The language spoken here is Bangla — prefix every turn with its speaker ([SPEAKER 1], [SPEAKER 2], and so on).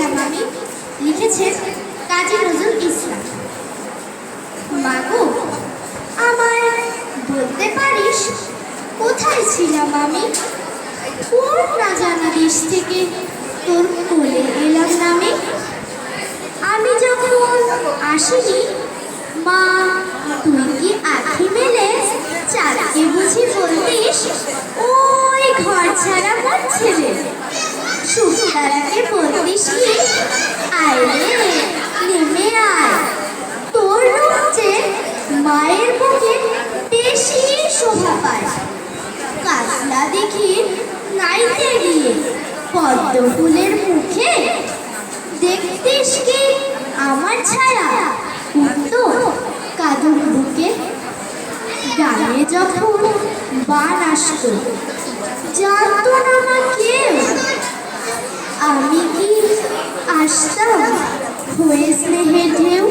[SPEAKER 1] ছিলাম আমি। লিখেছেন কাজী নজরুল ইসলাম। মাগো, আমায় বলতে পারিস কোথায় ছিলাম আমি? কোন না জানা দেশ থেকে তোর কোলে এলাম নামে। আমি যখন আসিনি, মা তুই কি আঁখি মেলে চাঁদকে বুঝি বলতিস, ওই ঘর ছাড়া মন ছেলে। সুখতারাকে বলতিস কি, আয় রে নেমে আয়। তোর রূপ যে মায়ের বুকে বেশি শোভা পায়। কাজলা দেখি নাইতে গিয়ে পদ্ম ফুলের মুখে, দেখতিস কি আমার ছায়া উঠতো কাদুর বুকে। গানে যখন বান আসতো জানতো না মা কেউ, আমি কি আসতাম হয়ে স্নেহের ঢেউ।